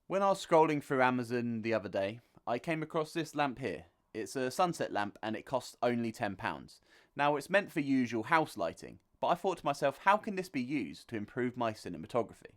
When I was scrolling through Amazon the other day, I came across this lamp here. It's a sunset lamp and it costs only £10. Now it's meant for usual house lighting, but I thought to myself, how can this be used to improve my cinematography?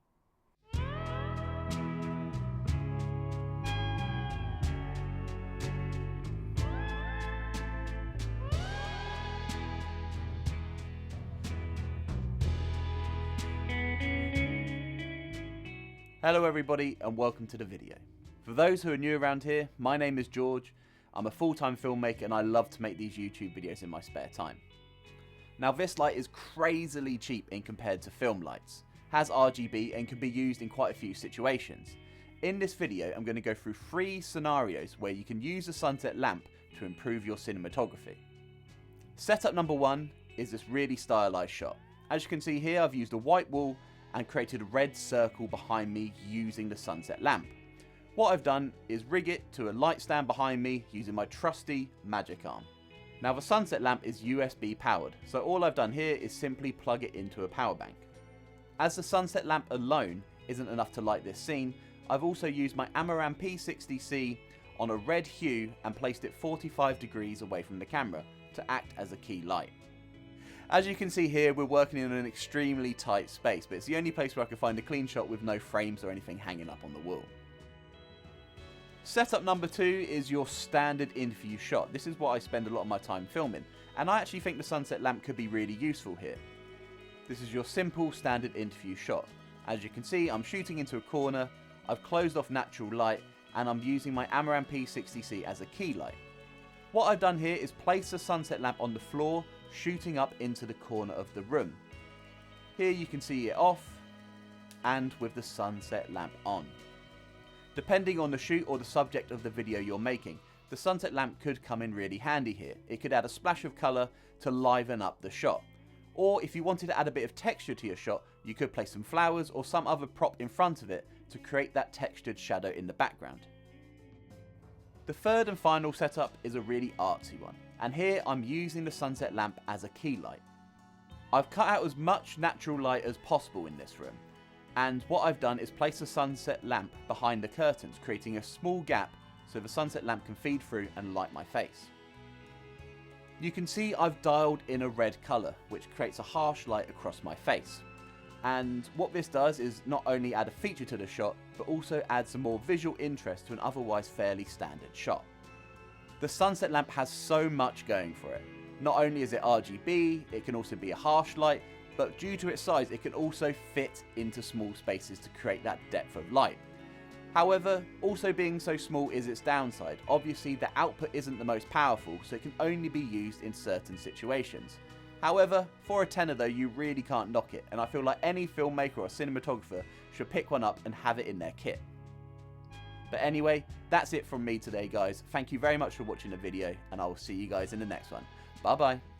Hello everybody and welcome to the video. For those who are new around here, my name is George. I'm a full-time filmmaker and I love to make these YouTube videos in my spare time. Now this light is crazily cheap in compared to film lights, has RGB and can be used in quite a few situations. In this video I'm going to go through 3 scenarios where you can use a sunset lamp to improve your cinematography. Setup number 1 is this really stylized shot. As you can see here, I've used a white wall and created a red circle behind me using the sunset lamp. What I've done is rig it to a light stand behind me using my trusty magic arm. Now the sunset lamp is USB powered, so all I've done here is simply plug it into a power bank. As the sunset lamp alone isn't enough to light this scene, I've also used my Amaran P60C on a red hue and placed it 45 degrees away from the camera to act as a key light. As you can see here, we're working in an extremely tight space, but it's the only place where I can find a clean shot with no frames or anything hanging up on the wall. Setup number 2 is your standard interview shot. This is what I spend a lot of my time filming, and I actually think the sunset lamp could be really useful here. This is your simple standard interview shot. As you can see, I'm shooting into a corner, I've closed off natural light, and I'm using my Amaran P60C as a key light. What I've done here is place the sunset lamp on the floor, shooting up into the corner of the room. Here you can see it off and with the sunset lamp on. Depending on the shoot or the subject of the video you're making, the sunset lamp could come in really handy here. It could add a splash of colour to liven up the shot. Or if you wanted to add a bit of texture to your shot, you could place some flowers or some other prop in front of it to create that textured shadow in the background. The third and final setup is a really artsy one, and here I'm using the sunset lamp as a key light. I've cut out as much natural light as possible in this room, and what I've done is place the sunset lamp behind the curtains, creating a small gap so the sunset lamp can feed through and light my face. You can see I've dialed in a red colour, which creates a harsh light across my face. And what this does is not only add a feature to the shot, but also add some more visual interest to an otherwise fairly standard shot. The sunset lamp has so much going for it. Not only is it RGB, it can also be a harsh light, but due to its size it can also fit into small spaces to create that depth of light. However, also being so small is its downside. Obviously the output isn't the most powerful, so it can only be used in certain situations. However, for a tenner though, you really can't knock it, and I feel like any filmmaker or cinematographer should pick one up and have it in their kit. But anyway, that's it from me today guys. Thank you very much for watching the video, and I will see you guys in the next one. Bye bye.